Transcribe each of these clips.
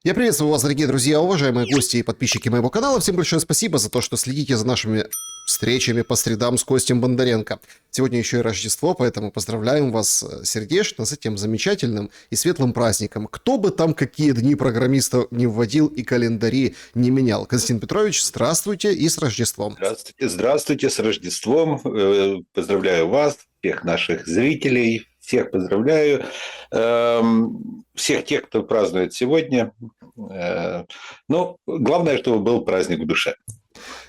Я приветствую вас, дорогие друзья, уважаемые гости и подписчики моего канала. Всем большое спасибо за то, что следите за нашими встречами по средам с Костем Бондаренко. Сегодня еще и Рождество, поэтому поздравляем вас сердечно с этим замечательным и светлым праздником. Кто бы там какие дни программистов не вводил и календари не менял. Константин Петрович, здравствуйте и с Рождеством. Здравствуйте, здравствуйте, с Рождеством. Поздравляю вас, всех наших зрителей, всех поздравляю. Всех тех, кто празднует сегодня. Но главное, чтобы был праздник в душе.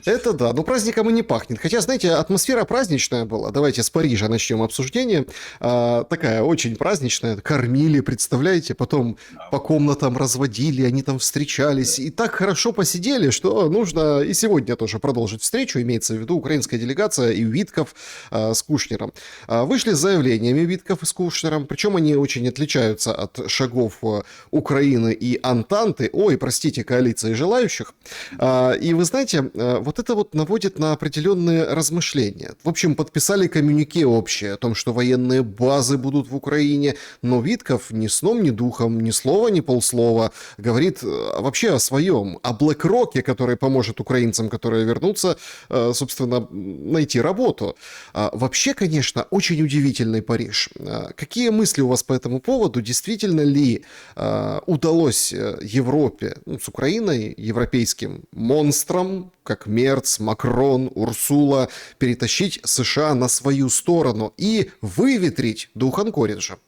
Это да, но праздником и не пахнет. Хотя, знаете, атмосфера праздничная была. Давайте с Парижа начнем обсуждение. Такая очень праздничная. Кормили, представляете? Потом по комнатам разводили, они там встречались. И так хорошо посидели, что нужно и сегодня тоже продолжить встречу. Имеется в виду украинская делегация и Витков с Кушнером. Вышли с заявлениями Витков и с Кушнером. Причем они очень отличаются от шагов Украины и Антанты. Ой, простите, коалиции желающих. И вы знаете, вот это вот наводит на определенные размышления. В общем, подписали коммюнике общее о том, что военные базы будут в Украине, но Витков ни сном, ни духом, ни слова, ни полслова говорит вообще о своем, о Блэк-Роке, который поможет украинцам, которые вернутся, собственно, найти работу. Вообще, конечно, очень удивительный Париж. Какие мысли у вас по этому поводу? Действительно ли удалось Европе, с Украиной, европейским монстрам, как Мерц, Макрон, Урсула, перетащить США на свою сторону и выветрить дух Анкориджа?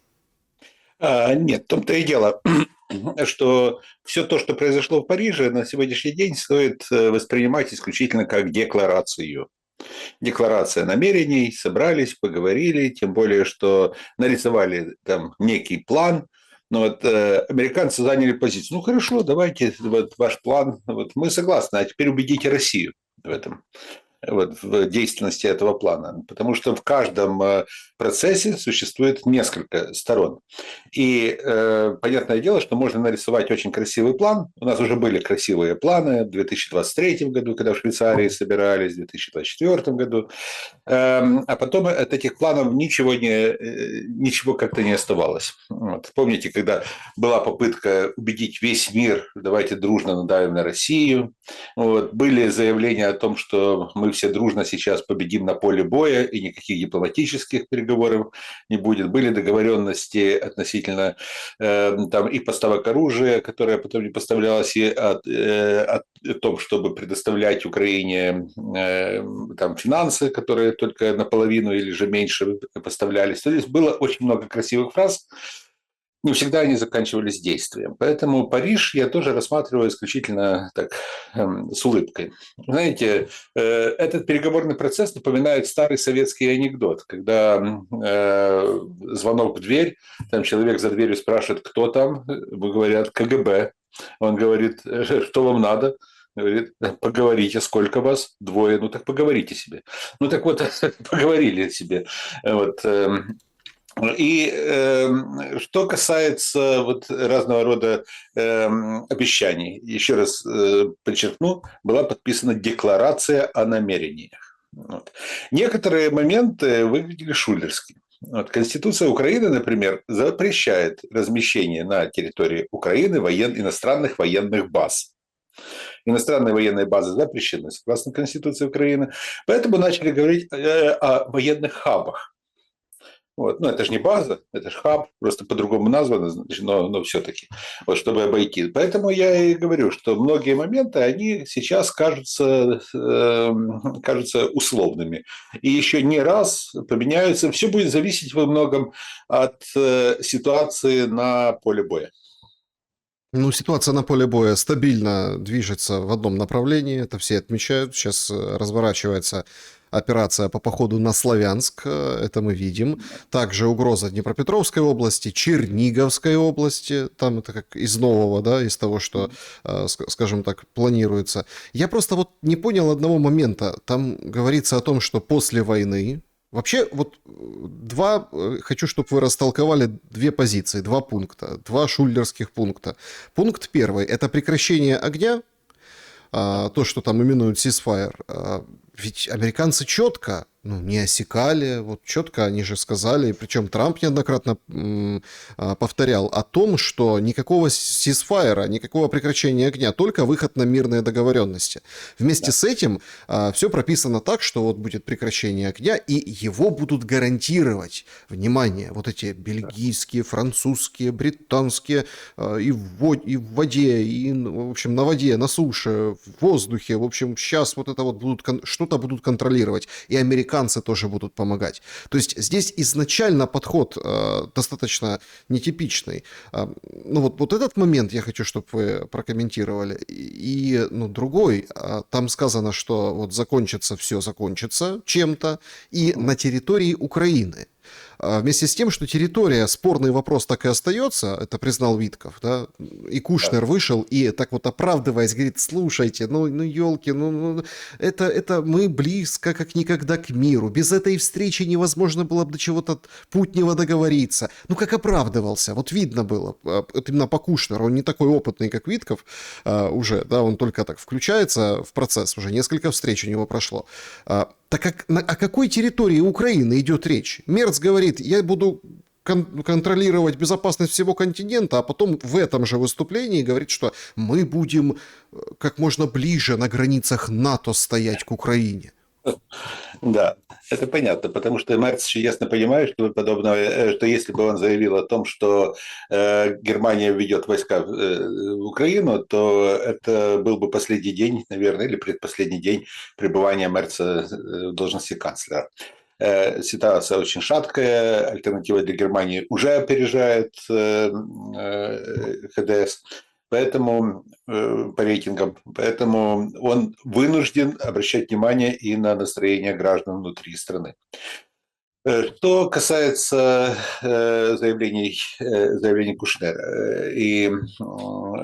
Нет, в том-то и дело, что все то, что произошло в Париже, на сегодняшний день стоит воспринимать исключительно как декларацию. Декларация намерений, собрались, поговорили, тем более, что нарисовали там некий план. Но вот американцы заняли позицию. Ну хорошо, давайте вот ваш план. Вот мы согласны, а теперь убедите Россию в этом, вот, в действенности этого плана. Потому что в каждом процессе существует несколько сторон. И понятное дело, что можно нарисовать очень красивый план. У нас уже были красивые планы в 2023 году, когда в Швейцарии собирались, в 2024 году. А потом от этих планов ничего как-то не оставалось. Вот. Помните, когда была попытка убедить весь мир, давайте дружно надавим на Россию. Вот. Были заявления о том, что мы все дружно сейчас победим на поле боя, и никаких дипломатических переговоров не будет. Были договоренности относительно там, и поставок оружия, которое потом не поставлялось, и о том, чтобы предоставлять Украине там, финансы, которые только наполовину или же меньше поставлялись. То есть было очень много красивых фраз, не всегда они заканчивались действием. Поэтому Париж я тоже рассматриваю исключительно так, с улыбкой. Знаете, этот переговорный процесс напоминает старый советский анекдот, когда звонок в дверь, там человек за дверью спрашивает, кто там, говорят, КГБ. Он говорит, что вам надо? Говорит, поговорите, сколько вас? Двое. Ну так поговорите себе. Ну так вот, поговорили себе. Вот. И что касается вот разного рода обещаний, еще раз подчеркну, была подписана декларация о намерениях. Вот. Некоторые моменты выглядели шулерски. Вот. Конституция Украины, например, запрещает размещение на территории Украины иностранных военных баз. Иностранные военные базы запрещены согласно Конституции Украины. Поэтому начали говорить о военных хабах. Вот. Ну, это же не база, это же хаб, просто по-другому названо, но все-таки, вот, чтобы обойти. Поэтому я и говорю, что многие моменты, они сейчас кажутся условными. И еще не раз поменяются. Все будет зависеть во многом от ситуации на поле боя. Ну, ситуация на поле боя стабильно движется в одном направлении, это все отмечают. Сейчас разворачивается операция по походу на Славянск, это мы видим. Также угроза Днепропетровской области, Черниговской области, там это как из нового, да, из того, что, скажем так, планируется. Я просто вот не понял одного момента. Там говорится о том, что после войны, вообще, вот хочу, чтобы вы растолковали две позиции, два пункта, два шульдерских пункта. Пункт первый – это прекращение огня, то, что там именуют ceasefire. ведь американцы четко, ну, не осекали, вот четко они же сказали, причем Трамп неоднократно повторял о том, что никакого сисфайра, никакого прекращения огня, только выход на мирные договоренности. Вместе Да. с этим все прописано так, что вот будет прекращение огня, и его будут гарантировать. Внимание, вот эти бельгийские, французские, британские, и в воде, и, ну, в общем, на воде, на суше, в воздухе, в общем, сейчас вот это вот будут что-то будут контролировать, и американцы тоже будут помогать. То есть здесь изначально подход достаточно нетипичный. Ну вот этот момент я хочу, чтобы вы прокомментировали. И ну, другой, там сказано, что вот закончится чем-то, и на территории Украины. Вместе с тем, что территория, спорный вопрос так и остается, это признал Витков, да, и Кушнер вышел и так вот оправдываясь, говорит, слушайте, ну елки, это мы близко как никогда к миру, без этой встречи невозможно было бы до чего-то путнего договориться. Ну как оправдывался, вот видно было, это именно по Кушнеру, он не такой опытный, как Витков уже, да, он только так включается в процесс, уже несколько встреч у него прошло. Так о какой территории Украины идет речь? Мерц говорит, я буду контролировать безопасность всего континента, а потом в этом же выступлении говорит, что мы будем как можно ближе на границах НАТО стоять к Украине. Да, это понятно, потому что Мерц ясно понимает, что подобное, что если бы он заявил о том, что Германия введет войска в Украину, то это был бы последний день, наверное, или предпоследний день пребывания Мерца в должности канцлера. Ситуация очень шаткая, альтернатива для Германии уже опережает ХДС. Поэтому по рейтингам, поэтому он вынужден обращать внимание и на настроение граждан внутри страны. Что касается заявлений Кушнера и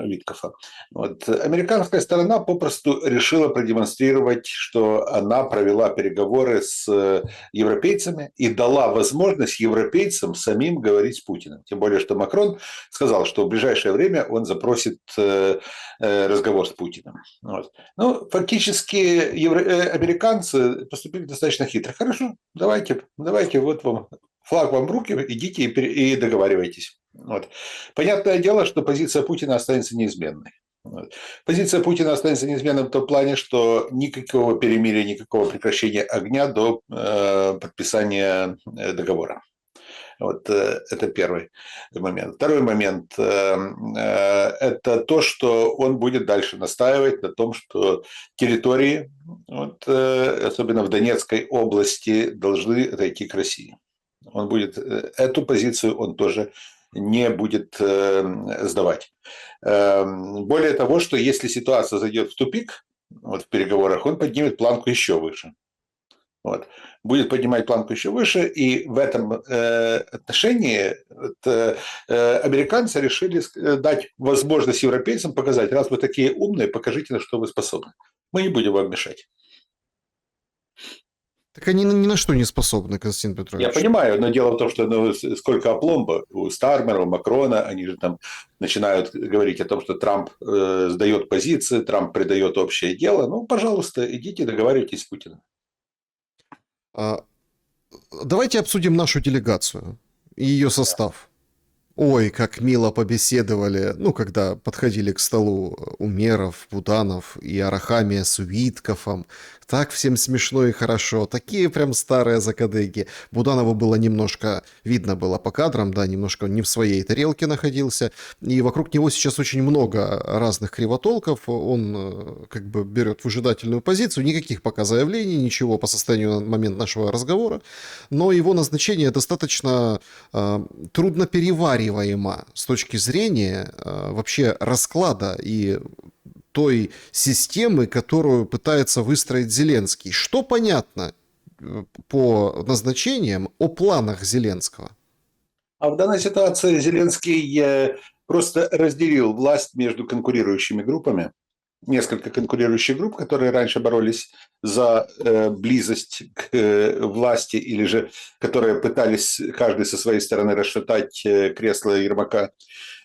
Виткофа, вот, американская сторона попросту решила продемонстрировать, что она провела переговоры с европейцами и дала возможность европейцам самим говорить с Путиным. Тем более, что Макрон сказал, что в ближайшее время он запросит разговор с Путиным. Вот. Ну, фактически американцы поступили достаточно хитро. Хорошо, давайте, вот вам флаг вам в руки, идите и договаривайтесь. Вот. Понятное дело, что позиция Путина останется неизменной. Вот. Позиция Путина останется неизменной в том плане, что никакого перемирия, никакого прекращения огня до подписания договора. Вот это первый момент. Второй момент – это то, что он будет дальше настаивать на том, что территории, вот, особенно в Донецкой области, должны отойти к России. Он будет эту позицию он тоже не будет сдавать. Более того, что если ситуация зайдет в тупик вот, в переговорах, он поднимет планку еще выше. Вот. Будет поднимать планку еще выше, и в этом отношении американцы решили дать возможность европейцам показать, раз вы такие умные, покажите, на что вы способны. Мы не будем вам мешать. Так они ни на что не способны, Константин Петрович. Я понимаю, но дело в том, что сколько опломба у Стармера, у Макрона, они же там начинают говорить о том, что Трамп сдает позиции, Трамп предает общее дело. Ну, пожалуйста, идите договаривайтесь с Путиным. Давайте обсудим нашу делегацию и ее состав. Ой, как мило побеседовали, ну, когда подходили к столу Умеров, Буданов и Арахамия с Виткофом. Так всем смешно и хорошо. Такие прям старые закадыги. Буданову было немножко, видно было по кадрам, да, немножко не в своей тарелке находился. И вокруг него сейчас очень много разных кривотолков. Он как бы берет выжидательную позицию. Никаких пока заявлений, ничего по состоянию на момент нашего разговора. Но его назначение достаточно трудно перевариваемо с точки зрения вообще расклада и той системы, которую пытается выстроить Зеленский. Что понятно по назначениям о планах Зеленского? А в данной ситуации Зеленский просто разделил власть между конкурирующими группами. Несколько конкурирующих групп, которые раньше боролись за близость к власти или же которые пытались каждый со своей стороны расшатать кресло Ермака.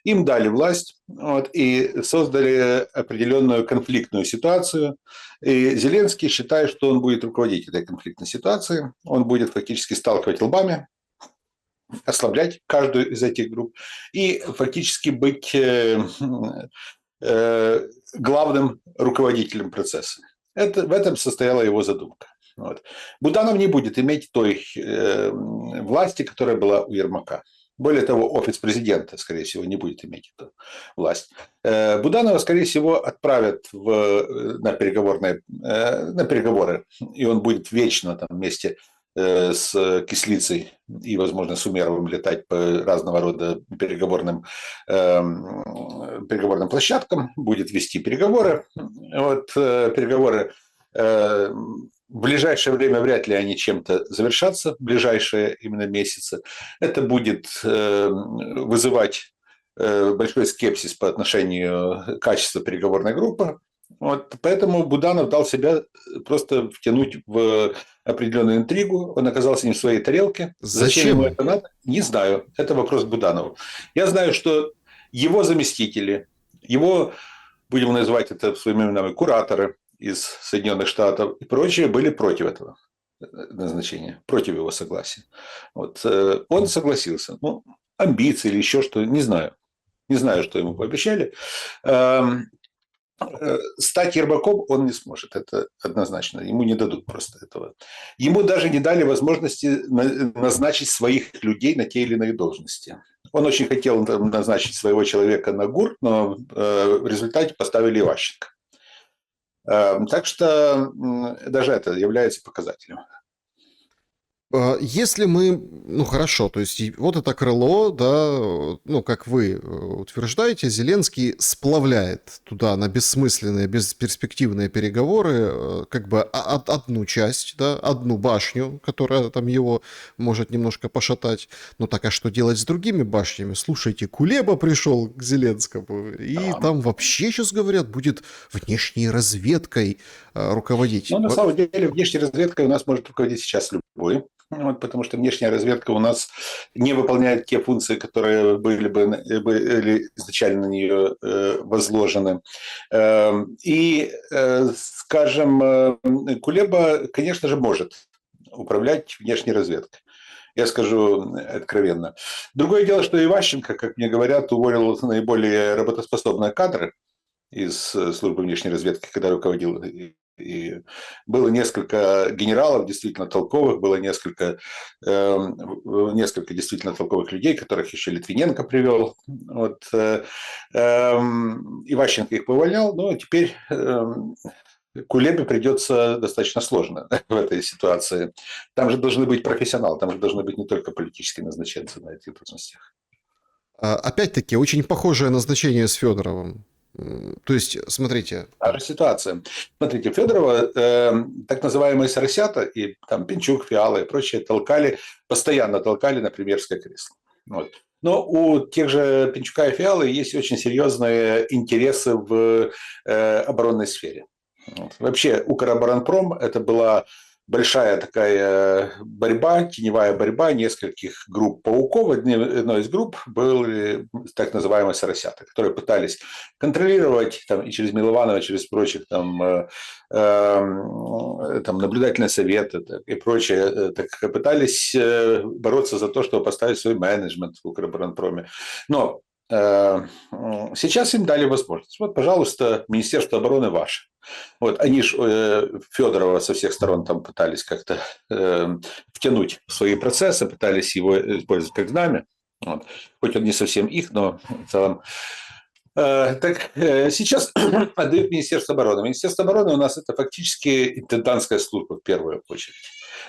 Им дали власть вот, и создали определенную конфликтную ситуацию. И Зеленский считает, что он будет руководить этой конфликтной ситуацией. Он будет фактически сталкивать лбами, ослаблять каждую из этих групп и фактически быть главным руководителем процесса. В этом состояла его задумка. Вот. Буданов не будет иметь той власти, которая была у Ермака. Более того, офис президента, скорее всего, не будет иметь эту власть. Буданова, скорее всего, отправят на переговоры, и он будет вечно там вместе с Кислицей и, возможно, с Умеровым летать по разного рода переговорным площадкам, будет вести переговоры. Вот, переговоры в ближайшее время вряд ли они чем-то завершатся, в ближайшие именно месяцы. Это будет вызывать большой скепсис по отношению к качеству переговорной группы. Вот, поэтому Буданов дал себя просто втянуть в определенную интригу. Он оказался не в своей тарелке. Зачем ему это надо? Не знаю. Это вопрос Буданову. Я знаю, что его заместители, его, будем называть это своими именами, кураторы из Соединенных Штатов и прочие были против этого назначения, против его согласия. Вот. Он согласился. Ну, амбиции или еще что, не знаю. Не знаю, что ему пообещали. Стать Ермаком он не сможет, это однозначно. Ему не дадут просто этого. Ему даже не дали возможности назначить своих людей на те или иные должности. Он очень хотел назначить своего человека на ГУР, но в результате поставили Иващенко. Так что даже это является показателем. Если мы, ну хорошо, то есть вот это крыло, да, ну как вы утверждаете, Зеленский сплавляет туда на бессмысленные, бесперспективные переговоры как бы одну часть, да, одну башню, которая там его может немножко пошатать. Ну так а что делать с другими башнями? Слушайте, Кулеба пришел к Зеленскому, и там вообще, сейчас говорят, будет внешней разведкой руководить. Ну, на самом деле, внешней разведкой у нас может руководить сейчас любой. Вот, потому что внешняя разведка у нас не выполняет те функции, которые были изначально на нее возложены. И, скажем, Кулеба, конечно же, может управлять внешней разведкой. Я скажу откровенно. Другое дело, что Иващенко, как мне говорят, уволил наиболее работоспособные кадры из службы внешней разведки, когда руководил. И было несколько генералов действительно толковых, было несколько действительно толковых людей, которых еще Литвиненко привел. Вот, Иващенко их повольнял, но теперь Кулебе придется достаточно сложно в этой ситуации. Там же должны быть профессионалы, там же должны быть не только политические назначенцы на этих должностях. Опять-таки, очень похожее назначение с Федоровым. То есть, смотрите. Та же ситуация. Смотрите, Федорова, так называемые соросята, и там Пинчук, Фиала и прочие постоянно толкали на премьерское кресло. Вот. Но у тех же Пинчука и Фиалы есть очень серьезные интересы в оборонной сфере. Вот. Вообще, Укроборонпром – это была большая такая борьба, теневая борьба нескольких групп пауков. Одной из групп были так называемые соросята, которые пытались контролировать там, и через Милованова, и через прочих там, наблюдательные советы и прочее, так, пытались бороться за то, чтобы поставить свой менеджмент в Укроборонпроме. Но сейчас им дали возможность. Вот, пожалуйста, Министерство обороны ваше. Вот они же Федорова со всех сторон там пытались как-то втянуть в свои процессы, пытались его использовать как знамя. Вот. Хоть он не совсем их, но в целом. Так сейчас отдают Министерство обороны. Министерство обороны у нас это фактически интендантская служба в первую очередь.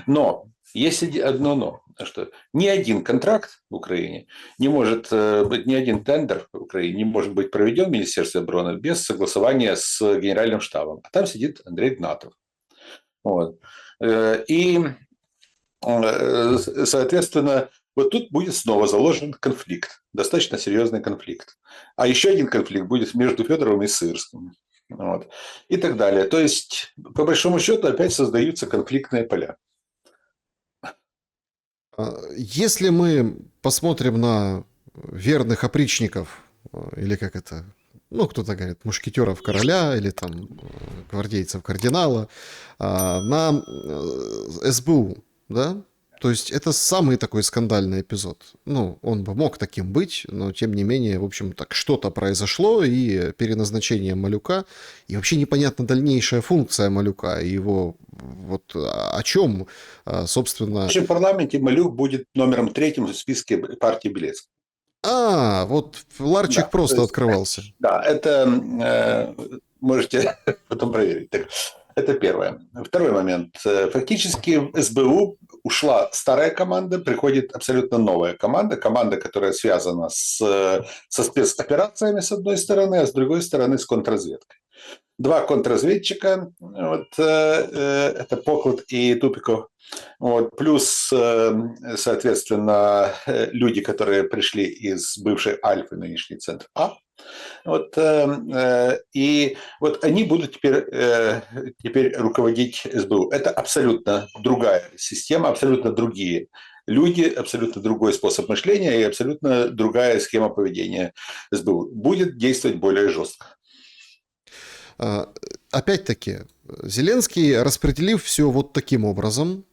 Но есть одно но, что ни один контракт в Украине не может быть, ни один тендер в Украине не может быть проведен в Министерстве обороны без согласования с Генеральным штабом. А там сидит Андрей Игнатов. Вот. И, соответственно, вот тут будет снова заложен конфликт, достаточно серьезный конфликт. А еще один конфликт будет между Федоровым и Сырским. Вот. И так далее. То есть, по большому счету, опять создаются конфликтные поля. Если мы посмотрим на верных опричников или как это, ну, кто-то говорит, мушкетеров короля или там гвардейцев кардинала, на СБУ, да? То есть это самый такой скандальный эпизод. Ну, он бы мог таким быть, но тем не менее, в общем, так что-то произошло, и переназначение Малюка, и вообще непонятна дальнейшая функция Малюка, и его вот о чем, В собственно... нашем парламенте Малюк будет номером третьим в списке партии Белецкой. Вот ларчик Да, то просто есть, открывался. да, это можете потом проверить. Так, это первое. Второй момент. Фактически в СБУ ушла старая команда, приходит абсолютно новая команда. Команда, которая связана со спецоперациями, с одной стороны, а с другой стороны с контрразведкой. Два контрразведчика, вот, это Поклад и Тупиков, вот, плюс, соответственно, люди, которые пришли из бывшей Альфы, нынешний центр А. Вот, и вот они будут теперь руководить СБУ. Это абсолютно другая система, абсолютно другие люди, абсолютно другой способ мышления и абсолютно другая схема поведения СБУ. Будет действовать более жестко. А, Опять-таки, Зеленский, распределив все вот таким образом,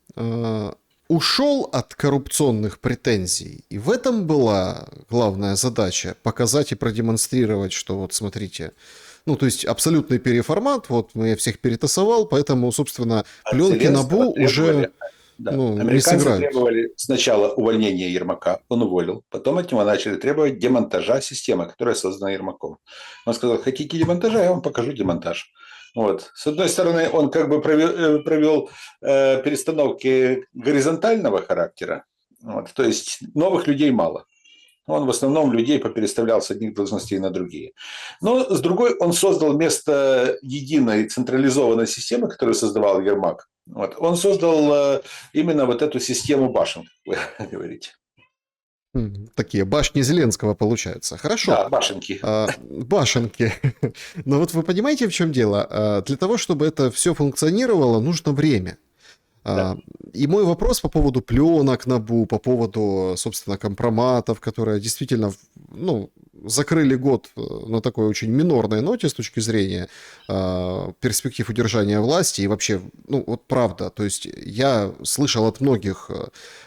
ушел от коррупционных претензий. И в этом была главная задача — показать и продемонстрировать, что вот смотрите, ну, то есть абсолютный переформат, вот я всех перетасовал, поэтому, собственно, От пленки Зеленского НАБУ уже, требовали, да, ну, не американцы сыграют. требовали сначала увольнения Ермака, он уволил, потом от него начали требовать демонтажа системы, которая создана Ермаком. Он сказал, хотите демонтажа, я вам покажу демонтаж. Вот. С одной стороны, он как бы провел перестановки горизонтального характера, вот, то есть новых людей мало. Он в основном людей попереставлял с одних должностей на другие. Но с другой, он создал вместо единой централизованной системы, которую создавал Ермак, вот, он создал именно вот эту систему башен, как вы говорите. Такие башни Зеленского получаются. Хорошо. Да, башенки. Башенки. Но вот вы понимаете, в чем дело? Для того, чтобы это все функционировало, нужно время. Да. И мой вопрос по поводу пленок НАБУ, по поводу, собственно, компроматов, которые действительно, ну, закрыли год на такой очень минорной ноте с точки зрения перспектив удержания власти и вообще, ну, вот правда, то есть я слышал от многих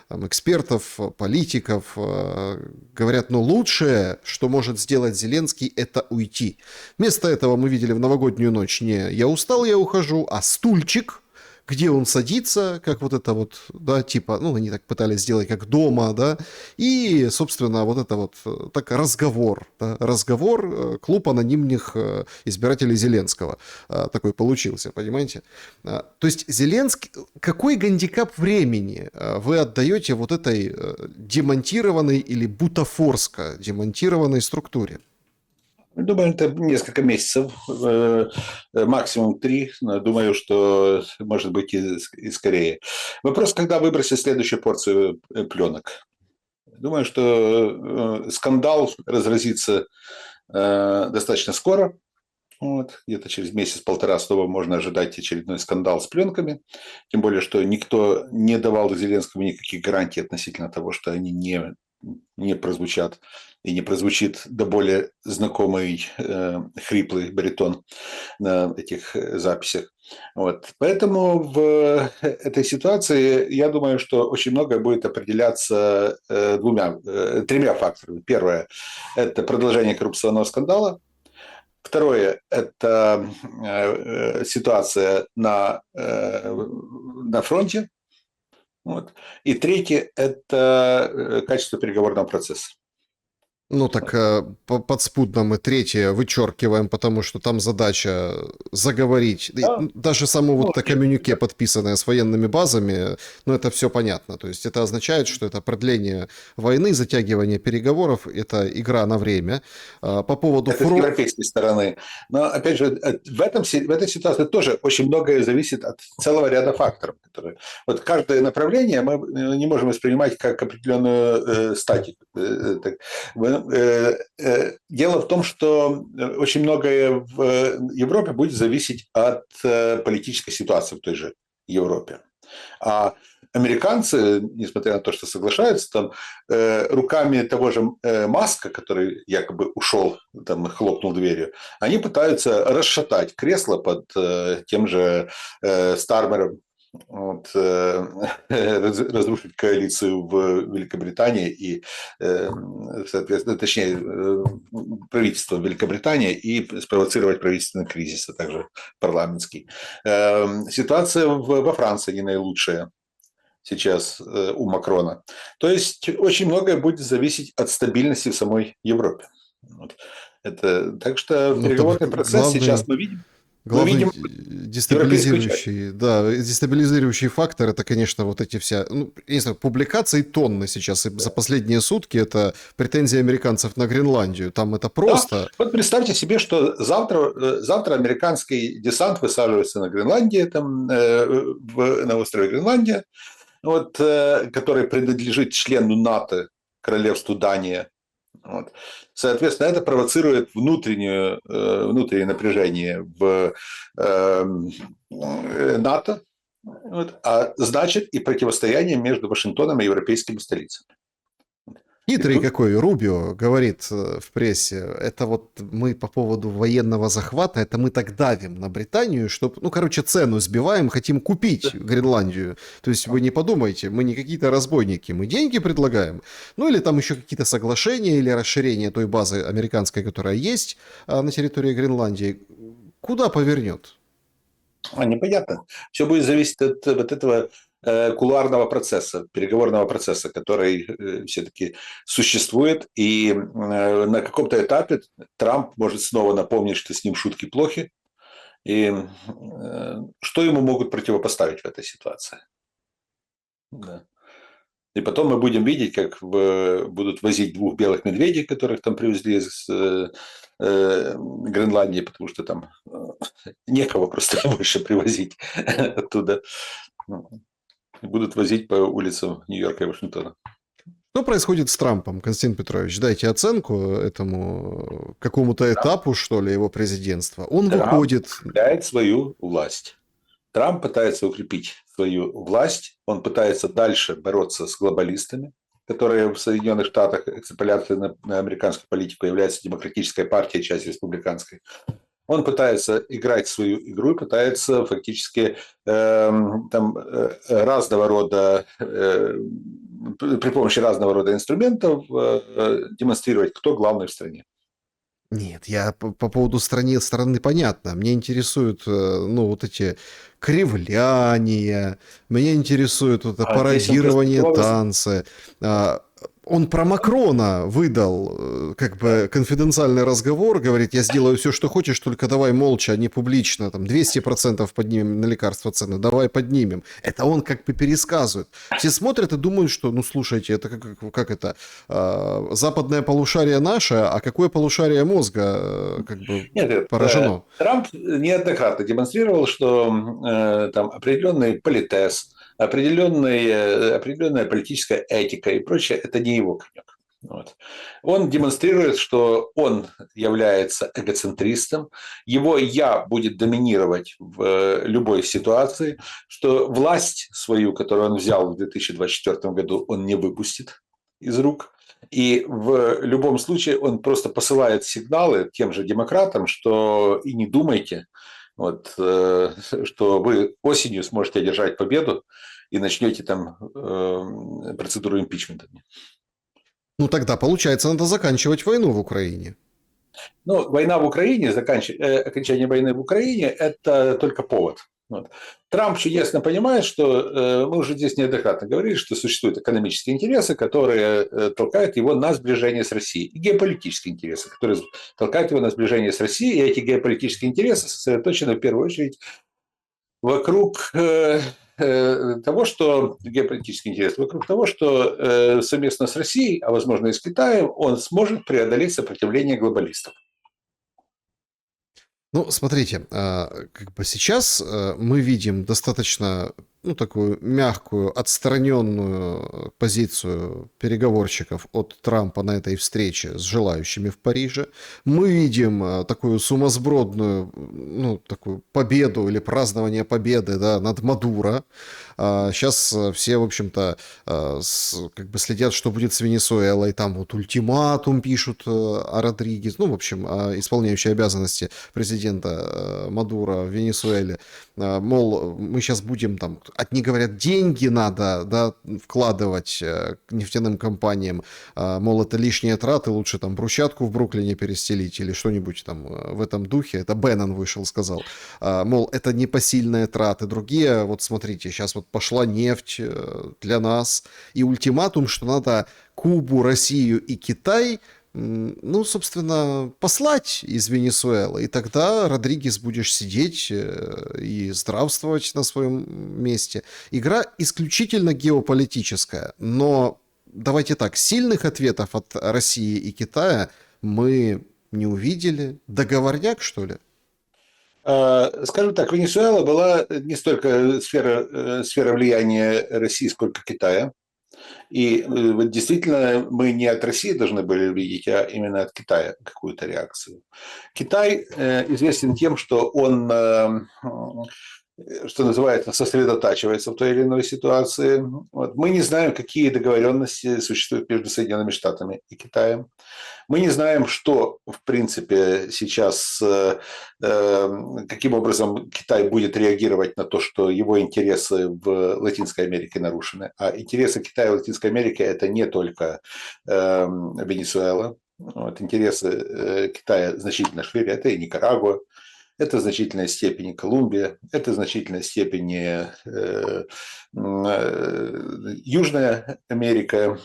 там, экспертов, политиков, говорят, ну, лучшее, что может сделать Зеленский, это уйти. Вместо этого мы видели в новогоднюю ночь не «я устал, я ухожу», а стульчик, где он садится, как вот это вот, да, типа, ну, они так пытались сделать, как дома, да, и, собственно, вот это вот, так, разговор, да, клуб анонимных избирателей Зеленского такой получился, понимаете? То есть Зеленский, какой гандикап времени вы отдаете вот этой демонтированной или бутафорско демонтированной структуре? Думаю, это несколько месяцев, максимум 3. Думаю, что может быть и скорее. Вопрос, когда выбросить следующую порцию пленок. Думаю, что скандал разразится достаточно скоро. Вот, где-то через месяц-полтора снова можно ожидать очередной скандал с пленками. Тем более, что никто не давал Зеленскому никаких гарантий относительно того, что они не прозвучат и не прозвучит до более знакомый хриплый баритон на этих записях. Вот. Поэтому в этой ситуации я думаю, что очень многое будет определяться тремя факторами. Первое – это продолжение коррупционного скандала. Второе – это ситуация на фронте. Вот. И третье – это качество переговорного процесса. Ну так подспудно мы третье вычеркиваем, потому что там задача заговорить. И Да? даже само Ну, вот это коммюнике, подписанное с военными базами, ну это все понятно. То есть это означает, что это продление войны, затягивание переговоров, это игра на время. По поводу это с европейской стороны. Но, опять же, в этой ситуации тоже очень многое зависит от целого ряда факторов. Вот каждое направление мы не можем воспринимать как определенную статику. Дело в том, что очень многое в Европе будет зависеть от политической ситуации в той же Европе. А американцы, несмотря на то, что соглашаются, там, руками того же Маска, который якобы ушел, там, хлопнул дверью, они пытаются расшатать кресло под тем же Стармером, вот, разрушить коалицию в Великобритании и, соответственно, точнее, правительство Великобритании и спровоцировать правительственный кризис, а также парламентский. Ситуация во Франции не наилучшая сейчас у Макрона. То есть очень многое будет зависеть от стабильности в самой Европе. Вот. Так что Ну, так переговорный процесс сейчас мы видим. Мы главный видим европейскую часть. дестабилизирующий фактор это, конечно, вот эти вся, ну, не знаю, публикаций тонны сейчас. И за последние сутки это претензии американцев на Гренландию. Там это просто. Да. Вот представьте себе, что завтра американский десант высаживается на Гренландии, там, на острове Гренландия, вот, который принадлежит члену НАТО, королевству Дания. Вот. Соответственно, это провоцирует внутреннее напряжение в НАТО, вот, а значит и противостояние между Вашингтоном и европейскими столицами. Хитрый тут... какой, Рубио говорит в прессе, это вот мы по поводу военного захвата, это мы так давим на Британию, чтобы, ну, короче, цену сбиваем, хотим купить Гренландию. То есть вы не подумайте, мы не какие-то разбойники, мы деньги предлагаем. Ну, или там еще какие-то соглашения или расширение той базы американской, которая есть на территории Гренландии. Куда повернет? Непонятно. Все будет зависеть от вот этого кулуарного процесса, переговорного процесса, который все-таки существует. И на каком-то этапе Трамп может снова напомнить, что с ним шутки плохи. И что ему могут противопоставить в этой ситуации? Да. И потом мы будем видеть, как будут возить двух белых медведей, которых там привезли из Гренландии, потому что там некого просто больше привозить оттуда. Будут возить по улицам Нью-Йорка и Вашингтона. Что происходит с Трампом, Константин Петрович? Дайте оценку этому какому-то этапу, что ли, его президентства. Он выходит... Трамп укрепляет свою власть. Трамп пытается укрепить свою власть. Он пытается дальше бороться с глобалистами, которые в Соединенных Штатах экстраполяцией на американскую политику являются демократической партией, часть республиканской. Он пытается играть свою игру и пытается фактически разного рода, при помощи разного рода инструментов демонстрировать, кто главный в стране. Нет, я по поводу страны понятно. Мне интересуют, ну, вот эти кривляния, меня интересует вот это пародирование танцы. Он про Макрона выдал как бы конфиденциальный разговор, говорит, я сделаю все, что хочешь, только давай молча, а не публично, там 200% поднимем на лекарства цены, давай поднимем. Это он как бы пересказывает. Все смотрят и думают, что, ну слушайте, это как это, западное полушарие наше, а какое полушарие мозга как бы поражено? Трамп неоднократно демонстрировал, что там определенный политез, определенная политическая этика и прочее, это не его конек. Вот. Он демонстрирует, что он является эгоцентристом, его «я» будет доминировать в любой ситуации, что власть свою, которую он взял в 2024 году, он не выпустит из рук. И в любом случае он просто посылает сигналы тем же демократам, что и не думайте, вот, что вы осенью сможете одержать победу и начнете там процедуру импичмента. Ну тогда, получается, надо заканчивать войну в Украине. Ну, война в Украине, окончание войны в Украине – это только повод. Вот. Трамп чудесно понимает, что мы уже здесь неоднократно говорили, что существуют экономические интересы, которые толкают его на сближение с Россией, и геополитические интересы, которые толкают его на сближение с Россией, и эти геополитические интересы сосредоточены в первую очередь вокруг того, что геополитический интерес, вокруг того, что совместно с Россией, а возможно и с Китаем, он сможет преодолеть сопротивление глобалистов. Ну, смотрите, как бы сейчас мы видим достаточно ну, такую мягкую, отстраненную позицию переговорщиков от Трампа на этой встрече с желающими в Париже. Мы видим такую сумасбродную, ну, такую победу или празднование победы, да, над Мадуро. Сейчас все, в общем-то, как бы следят, что будет с Венесуэлой. Там вот ультиматум пишут о Родригес, ну, в общем, о исполняющей обязанности президента Мадуро в Венесуэле. Мол, мы сейчас будем там, одни говорят, деньги надо, да, вкладывать к нефтяным компаниям, мол, это лишние траты, лучше там брусчатку в Бруклине перестелить или что-нибудь там в этом духе. Это Беннон вышел, сказал. Мол, это непосильные траты. Другие, вот смотрите, сейчас вот пошла нефть для нас, и ультиматум, что надо Кубу, Россию и Китай, ну, собственно, послать из Венесуэлы, и тогда, Родригес, будешь сидеть и здравствовать на своем месте. Игра исключительно геополитическая, но давайте так, сильных ответов от России и Китая мы не увидели. Договорняк, что ли? Скажем так, Венесуэла была не столько сфера влияния России, сколько Китая. И вот действительно мы не от России должны были увидеть, а именно от Китая какую-то реакцию. Китай известен тем, что он, что называется, сосредотачивается в той или иной ситуации. Вот. Мы не знаем, какие договоренности существуют между Соединенными Штатами и Китаем. Мы не знаем, что, в принципе, сейчас, каким образом Китай будет реагировать на то, что его интересы в Латинской Америке нарушены. А интересы Китая в Латинской Америке – это не только Венесуэла. Вот, интересы Китая значительно шире. Это и Никарагуа, это в значительной степени Колумбия, это в значительной степени Южная Америка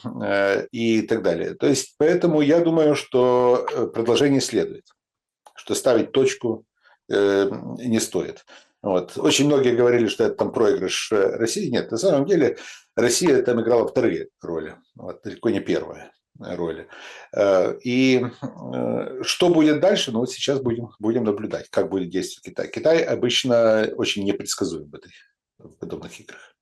и так далее. То есть, поэтому я думаю, что продолжение следует, что ставить точку не стоит. Вот. Очень многие говорили, что это там проигрыш России. Нет, на самом деле Россия там играла вторые роли, вот, далеко не первая роли. И что будет дальше, ну вот сейчас будем наблюдать, как будет действовать Китай. Китай обычно очень непредсказуем в подобных играх.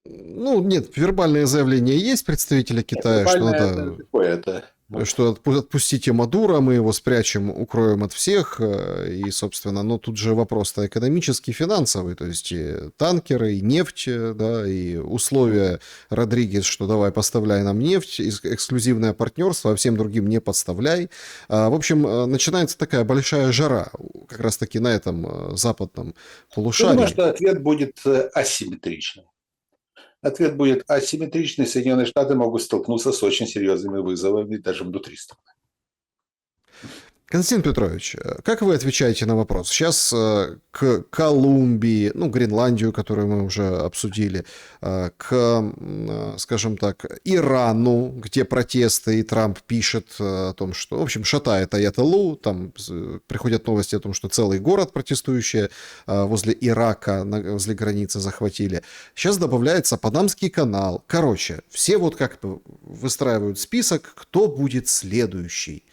Ну, нет, вербальные заявления есть представителя Китая, что Глобальное это надо, такое, это что отпустите Мадуро, мы его спрячем, укроем от всех. И, собственно, ну, тут же вопрос-то экономический, финансовый, то есть и танкеры, и нефть, да, и условия Родригес, что давай поставляй нам нефть, эксклюзивное партнерство, а всем другим не подставляй. В общем, начинается такая большая жара, как раз-таки на этом западном я думаю, полушарии. что ответ будет асимметричным. Ответ будет асимметричный. Соединенные Штаты могут столкнуться с очень серьезными вызовами даже внутри страны. Константин Петрович, как вы отвечаете на вопрос? Сейчас к Колумбии, ну, Гренландию, которую мы уже обсудили, к, скажем так, Ирану, где протесты, и Трамп пишет о том, что, в общем, шатает Аятоллу, там приходят новости о том, что целый город протестующие возле Ирака, возле границы захватили. Сейчас добавляется Панамский канал. Короче, все вот как бы выстраивают список, кто будет следующий.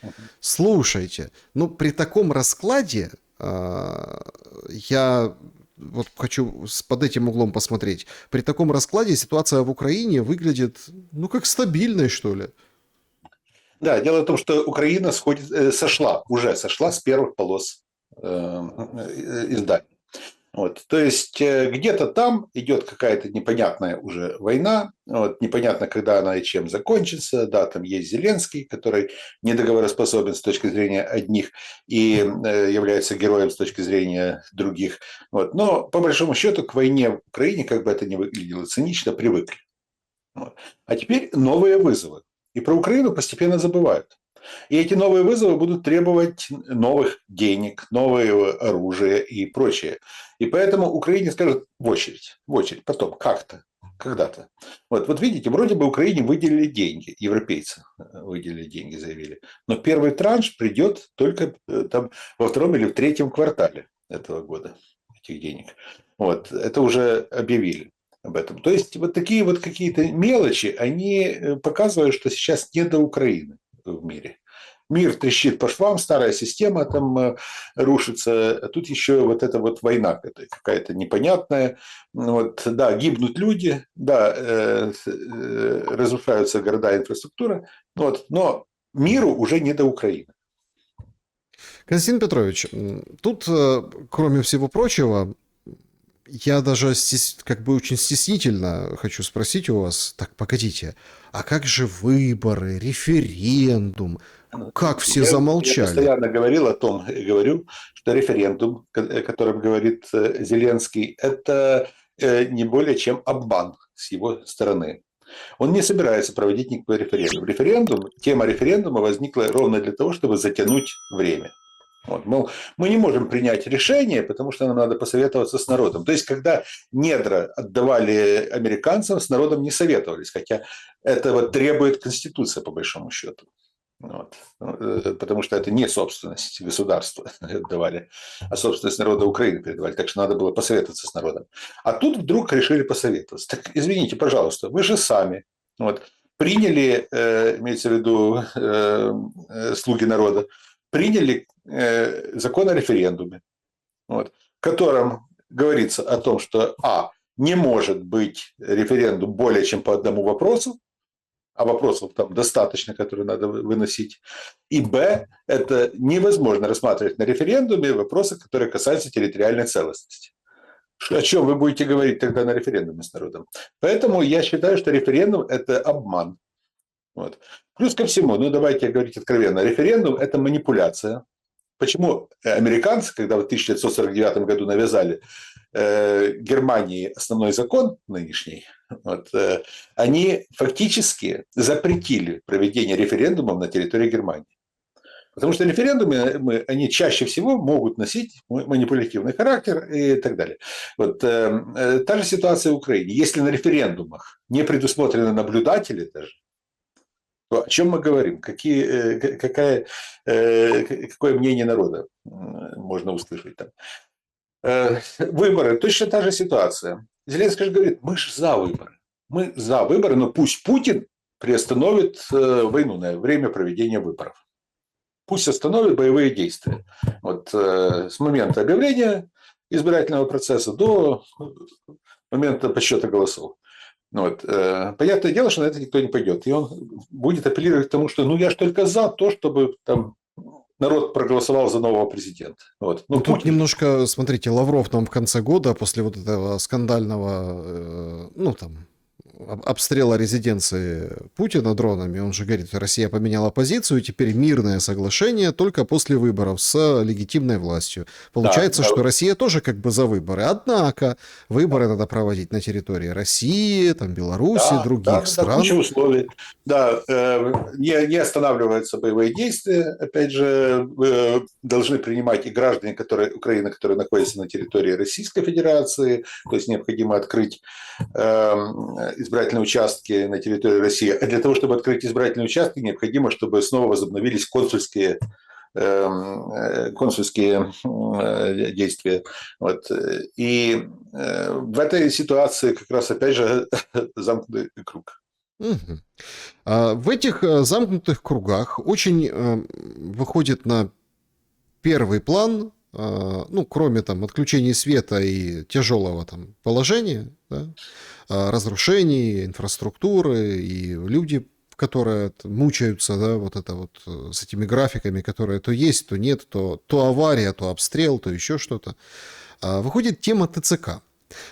Слушайте, ну, при таком раскладе я вот хочу под этим углом посмотреть. При таком раскладе ситуация в Украине выглядит, ну, как стабильной, что ли. Да, дело в том, что Украина уже сошла с первых полос изданий. Вот. То есть где-то там идет какая-то непонятная уже война, вот, непонятно, когда она и чем закончится. Да, там есть Зеленский, который недоговороспособен с точки зрения одних и является героем с точки зрения других. Вот. Но по большому счету к войне в Украине, как бы это ни выглядело цинично, привыкли. Вот. А теперь новые вызовы. И про Украину постепенно забывают. И эти новые вызовы будут требовать новых денег, нового оружия и прочее. И поэтому Украине скажут в очередь, потом, как-то, когда-то. Вот видите, вроде бы Украине выделили деньги, европейцы выделили деньги, заявили. Но первый транш придет только там, во втором или в третьем квартале этого года, этих денег. Вот, это уже объявили об этом. То есть вот такие вот какие-то мелочи, они показывают, что сейчас не до Украины в мире. мир трещит по швам, старая система там рушится, а тут еще вот эта вот война какая-то непонятная. Вот, да, гибнут люди, да, разрушаются города, инфраструктура, вот, но миру уже не до Украины. Константин Петрович, тут, кроме всего прочего, я даже как бы очень стеснительно хочу спросить у вас, так, погодите, а как же выборы, референдум? Как все Я замолчали? постоянно говорил о том, говорю, что референдум, о котором говорит Зеленский, это не более чем обман с его стороны. Он не собирается проводить никакой референдум. Тема референдума возникла ровно для того, чтобы затянуть время. Вот, мол, мы не можем принять решение, потому что нам надо посоветоваться с народом. То есть, когда недра отдавали американцам, с народом не советовались, хотя это вот требует Конституция, по большому счету. Вот. Потому что это не собственность государства отдавали, а собственность народа Украины передавали. Так что надо было посоветоваться с народом. А тут вдруг решили посоветоваться. Так извините, пожалуйста, вы же сами вот, приняли, имеется в виду слуги народа, приняли закон о референдуме, вот, в котором говорится о том, что не может быть референдум более чем по одному вопросу, а вопросов там достаточно, которые надо выносить. И это невозможно рассматривать на референдуме вопросы, которые касаются территориальной целостности. О чем вы будете говорить тогда на референдуме с народом? Поэтому я считаю, что референдум – это обман. Вот. Плюс ко всему, давайте говорить откровенно, референдум – это манипуляция. Почему американцы, когда в 1949 году навязали Германии основной закон нынешний, вот, они фактически запретили проведение референдумов на территории Германии. Потому что референдумы, они чаще всего могут носить манипулятивный характер и так далее. Вот, та же ситуация в Украине. Если на референдумах не предусмотрены наблюдатели даже, то о чем мы говорим? Какое мнение народа можно услышать там? Выборы. Точно та же ситуация. Зеленский же говорит, мы же за выборы. Мы за выборы, но пусть Путин приостановит войну на время проведения выборов. Пусть остановит боевые действия. Вот, с момента объявления избирательного процесса до момента подсчета голосов. Вот. Понятное дело, что на это никто не пойдет. И он будет апеллировать к тому, что я же только за то, чтобы там народ проголосовал за нового президента. Вот. Тут немножко, смотрите, Лавров нам в конце года, после вот этого скандального, обстрела резиденции Путина дронами, он же говорит, Россия поменяла позицию, теперь мирное соглашение только после выборов с легитимной властью. Получается, что Россия тоже как бы за выборы. Однако выборы надо проводить на территории России, там, Беларуси, других стран. Куча условий. Да, не останавливаются боевые действия. Опять же, должны принимать и граждане Украины, которые находятся на территории Российской Федерации. То есть необходимо открыть избирательные участки на территории России. А для того, чтобы открыть избирательные участки, необходимо, чтобы снова возобновились консульские действия. Вот. И в этой ситуации как раз опять же замкнутый круг. Угу. В этих замкнутых кругах очень выходит на первый план, кроме там отключения света и тяжелого там положения, да, разрушений инфраструктуры и люди, которые мучаются, да, вот это вот с этими графиками, которые то есть, то нет, то авария, то обстрел, то еще что-то. Выходит тема ТЦК.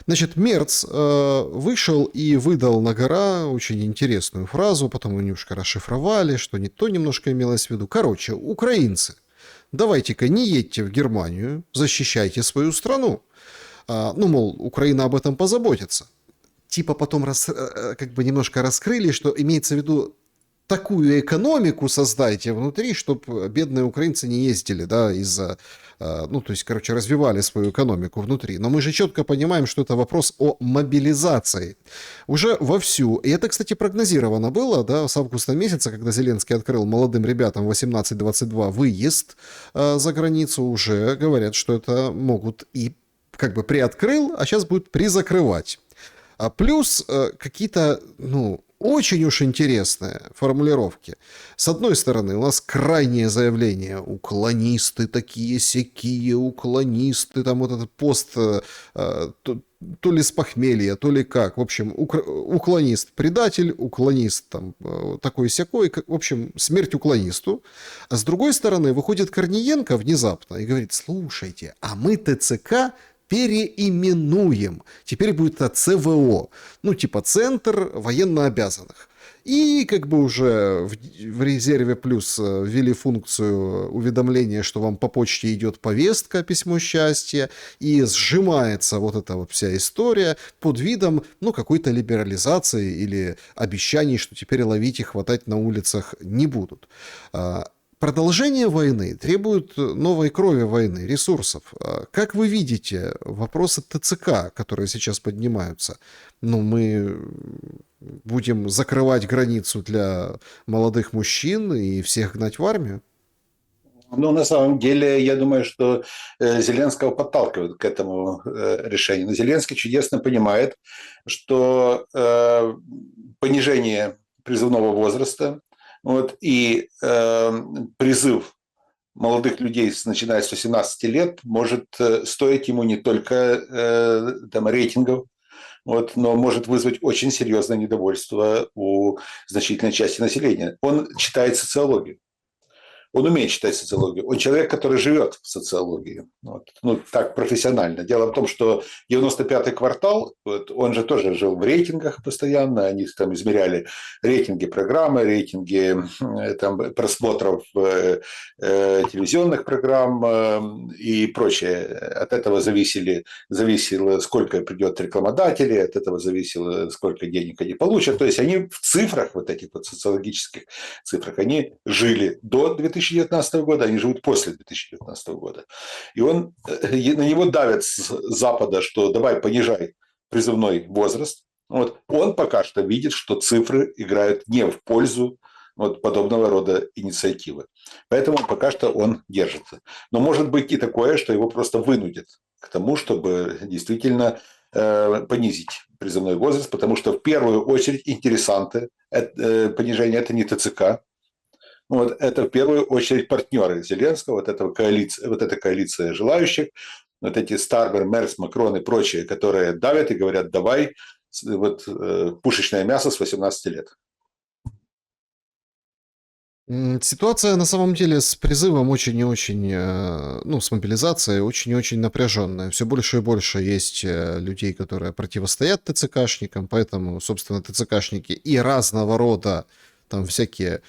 Значит, Мерц вышел и выдал на гора очень интересную фразу, потом мы немножко расшифровали, что не то немножко имелось в виду. Короче, украинцы, давайте-ка не едьте в Германию, защищайте свою страну. Мол, Украина об этом позаботится. Типа потом как бы немножко раскрыли, что имеется в виду такую экономику создайте внутри, чтобы бедные украинцы не ездили, да, из-за, то есть, развивали свою экономику внутри. Но мы же четко понимаем, что это вопрос о мобилизации. Уже вовсю, и это, кстати, прогнозировано было, да, с августа месяца, когда Зеленский открыл молодым ребятам 18-22 выезд за границу, уже говорят, что это могут и как бы приоткрыл, а сейчас будут призакрывать. Плюс какие-то, очень уж интересные формулировки. С одной стороны, у нас крайнее заявление: уклонисты такие-сякие, уклонисты, там вот этот пост, то ли с похмелья, то ли как. В общем, уклонист предатель, уклонист там такой-сякой. В общем, смерть уклонисту. А с другой стороны, выходит Корниенко внезапно и говорит: слушайте, а мы ТЦК переименуем. Теперь будет ЦВО. Ну, типа Центр военнообязанных. И как бы уже в резерве плюс ввели функцию уведомления, что вам по почте идет повестка, письмо счастья, и сжимается вот эта вот вся история под видом, ну, какой-то либерализации или обещаний, что теперь ловить и хватать на улицах не будут. Продолжение войны требует новой крови войны, ресурсов. Как вы видите вопросы ТЦК, которые сейчас поднимаются? Ну, мы будем закрывать границу для молодых мужчин и всех гнать в армию? Ну, на самом деле, я думаю, что Зеленского подталкивают к этому решению. Но Зеленский чудесно понимает, что понижение призывного возраста вот, и призыв молодых людей, начиная с 18 лет, может стоить ему не только там, рейтингов, вот, но может вызвать очень серьезное недовольство у значительной части населения. Он читает социологию. Он умеет читать социологию. Он человек, который живет в социологии. Вот. Ну, так профессионально. Дело в том, что 95-й квартал, вот, он же тоже жил в рейтингах постоянно. Они там измеряли рейтинги программы, рейтинги там, просмотров телевизионных программ и прочее. От этого зависело, сколько придет рекламодателей, от этого зависело, сколько денег они получат. То есть они в цифрах, вот этих вот социологических цифрах, они жили до 2019 года, они живут после 2019 года. И на него давят с Запада, что давай понижай призывной возраст. Вот. Он пока что видит, что цифры играют не в пользу вот подобного рода инициативы. Поэтому пока что он держится. Но может быть и такое, что его просто вынудят к тому, чтобы действительно понизить призывной возраст, потому что в первую очередь интересанты понижения это не ТЦК, вот это в первую очередь партнеры Зеленского, вот эта коалиция желающих, вот эти Стармер, Мерц, Макрон и прочие, которые давят и говорят: давай вот, пушечное мясо с 18 лет. Ситуация на самом деле с призывом очень и очень, ну, с мобилизацией очень и очень напряженная. Все больше и больше есть людей, которые противостоят ТЦКшникам, поэтому, собственно, ТЦКшники и разного рода там всякие.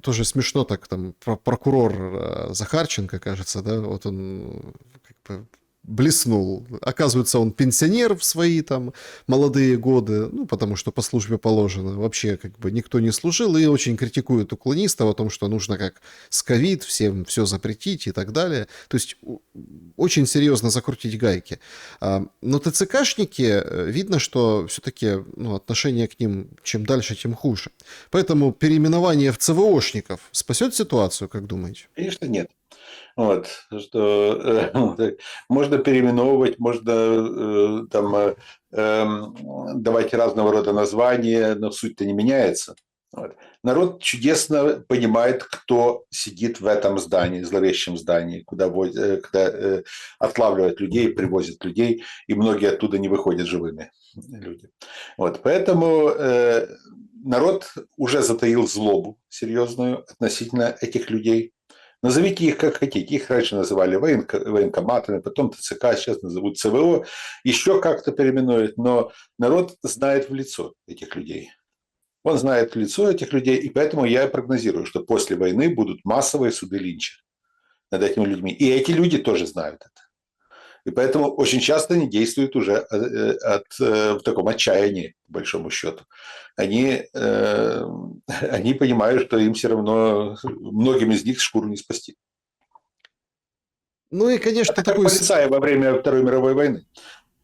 Тоже смешно так, там прокурор Захарченко, кажется, да, вот он как бы блеснул. Оказывается, он пенсионер в свои там молодые годы, ну, потому что по службе положено. Вообще, как бы, никто не служил, и очень критикует уклонистов о том, что нужно как с ковид всем все запретить и так далее. То есть очень серьезно закрутить гайки. Но ТЦКшники, видно, что все-таки, ну, отношение к ним чем дальше, тем хуже. Поэтому переименование в ЦВОшников спасет ситуацию, как думаете? Конечно, нет. Вот, что можно переименовывать, можно давать разного рода названия, но суть-то не меняется. Вот. Народ чудесно понимает, кто сидит в этом здании, зловещем здании, куда отлавливают людей, привозят людей, и многие оттуда не выходят живыми люди. Вот. Поэтому народ уже затаил злобу серьезную относительно этих людей. Назовите их как хотите. Их раньше называли военкоматами, потом ТЦК, сейчас назовут ЦВО, еще как-то переименуют, но народ знает в лицо этих людей. Он знает в лицо этих людей, и поэтому я прогнозирую, что после войны будут массовые суды Линча над этими людьми. И эти люди тоже знают это. И поэтому очень часто они действуют уже в таком отчаянии, по большому счету. Они понимают, что им все равно, многим из них шкуру не спасти. Ну и, конечно, Это как такой... полицаи во время Второй мировой войны.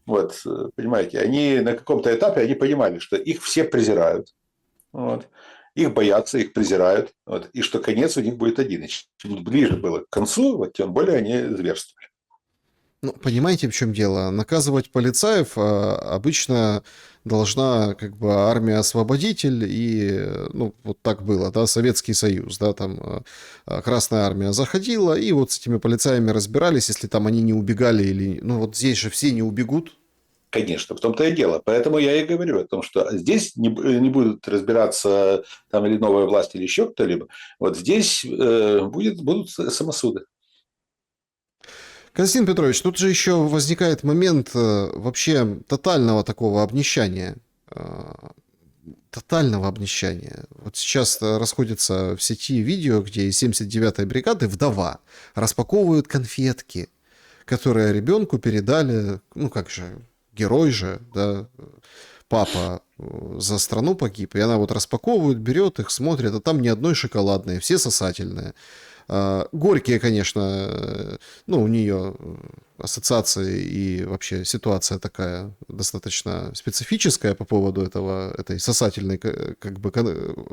Вот, понимаете, они на каком-то этапе они понимали, что их все презирают. Вот. Их боятся, их презирают. Вот, и что конец у них будет один. И чем ближе было к концу, вот, тем более они зверствовали. Ну, понимаете, в чем дело? Наказывать полицаев обычно должна как бы армия освободитель и, ну, вот так было, да, Советский Союз, да, там Красная армия заходила и вот с этими полицаями разбирались, если там они не убегали или, ну, вот здесь же все не убегут. Конечно, в том-то и дело. Поэтому я и говорю о том, что здесь не будут разбираться там или новая власть, или еще кто-либо. Вот здесь будут самосуды. Константин Петрович, тут же еще возникает момент вообще тотального такого обнищания. э, Тотального обнищания. Вот сейчас расходятся в сети видео, где из 79-й бригады вдова распаковывают конфетки, которые ребенку передали, ну как же, герой же, да, папа за страну погиб, и она вот распаковывает, берет их, смотрит, а там ни одной шоколадной, все сосательные. Горькие, конечно, ну, у нее ассоциации и вообще ситуация такая достаточно специфическая по поводу этой сосательной как бы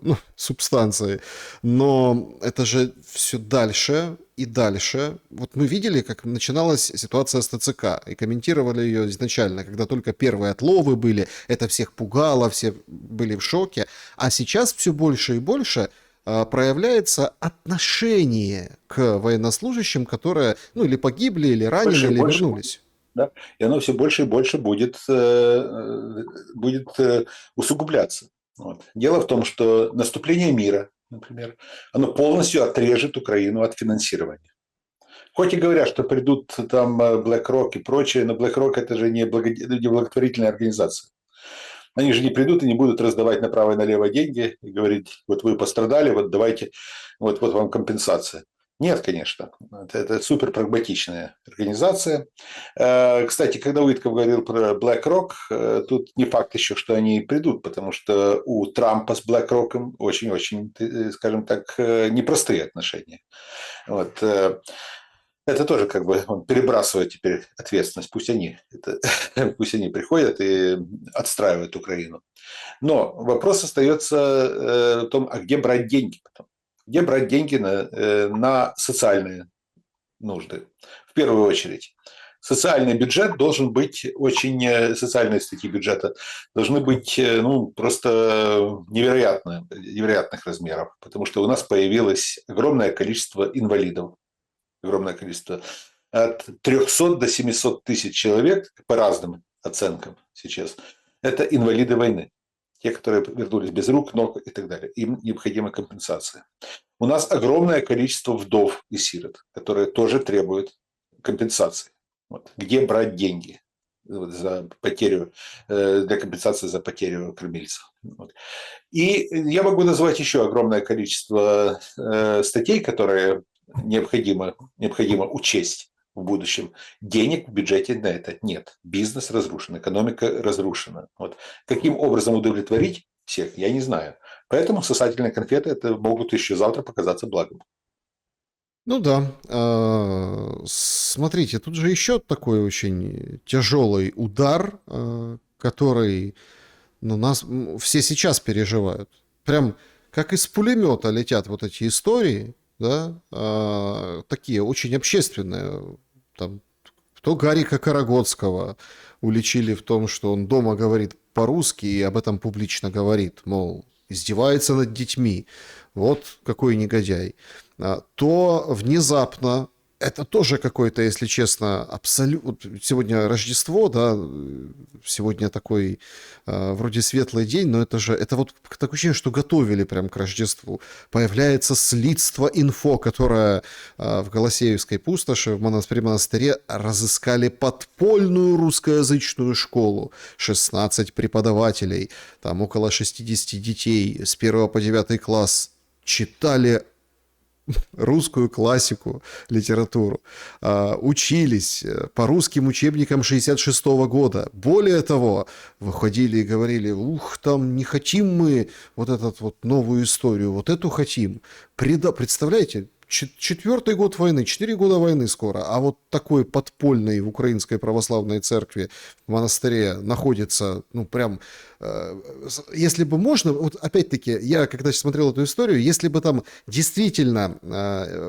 ну, субстанции, но это же все дальше и дальше. Вот мы видели, как начиналась ситуация с ТЦК, и комментировали ее изначально, когда только первые отловы были, это всех пугало, все были в шоке, а сейчас все больше и больше проявляется отношение к военнослужащим, которые, ну, или погибли, или ранены, Больше и или больше вернулись. да? И оно все больше и больше будет усугубляться. Вот. Дело в том, что наступление мира, например, оно полностью отрежет Украину от финансирования. Хоть и говорят, что придут там BlackRock и прочее, но BlackRock это же не благотворительная организация. Они же не придут и не будут раздавать направо и налево деньги и говорить, вот вы пострадали, вот давайте, вот вам компенсация. Нет, конечно. Это супер прагматичная организация. Кстати, когда Уитков говорил про BlackRock, тут не факт еще, что они придут, потому что у Трампа с BlackRock очень-очень, скажем так, непростые отношения. Вот. Это тоже как бы он перебрасывает теперь ответственность. Пусть они приходят и отстраивают Украину. Но вопрос остается в том, а где брать деньги потом? Где брать деньги на социальные нужды? В первую очередь. Социальный бюджет должен быть социальные статьи бюджета должны быть ну, просто невероятных размеров, потому что у нас появилось огромное количество инвалидов, огромное количество, от 300 до 700 тысяч человек, по разным оценкам сейчас, это инвалиды войны. Те, которые вернулись без рук, ног и так далее. Им необходима компенсация. У нас огромное количество вдов и сирот, которые тоже требуют компенсации. Вот. Где брать деньги за потерю, для компенсации за потерю кормильцев? Вот. И я могу назвать еще огромное количество статей, которые необходимо учесть в будущем. Денег в бюджете на это нет. Бизнес разрушен, экономика разрушена. Вот. Каким образом удовлетворить всех, я не знаю. Поэтому сосательные конфеты это могут еще завтра показаться благом. Ну да. Смотрите, тут же еще такой очень тяжелый удар, который, ну, нас все сейчас переживают. Прям как из пулемета летят вот эти истории, да, такие очень общественные. Там, кто Гарика Карагодского уличили в том, что он дома говорит по-русски и об этом публично говорит, мол, издевается над детьми. Вот какой негодяй. То внезапно, это тоже какой-то, если честно, абсолютно... Сегодня Рождество, да, сегодня такой вроде светлый день, но это вот такое ощущение, что готовили прям к Рождеству. Появляется Слитство инфо, которое в Голосеевской пустоши, при монастыре разыскали подпольную русскоязычную школу. 16 преподавателей, там около 60 детей с 1 по 9 класс читали русскую классику, литературу, учились по русским учебникам 66-го года. Более того, выходили и говорили, ух, там не хотим мы вот эту вот новую историю, вот эту хотим. Представляете, 4-й год войны, 4 года войны скоро, а вот такой подпольной в Украинской Православной Церкви в монастыре находится, ну, прям, если бы можно, вот опять-таки, я когда смотрел эту историю, если бы там действительно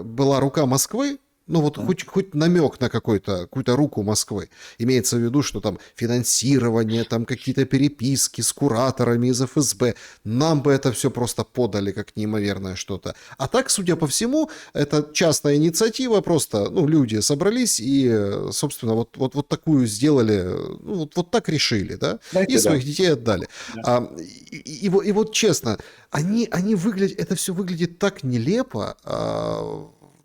была рука Москвы, Ну вот хоть намек на какую-то руку Москвы. Имеется в виду, что там финансирование, там какие-то переписки с кураторами из ФСБ. Нам бы это все просто подали как неимоверное что-то. А так, судя по всему, это частная инициатива, просто ну, люди собрались и, собственно, вот такую сделали, ну, вот так решили, да, и Знаете, да. своих детей отдали. Да. И вот честно, они выглядят, это все выглядит так нелепо,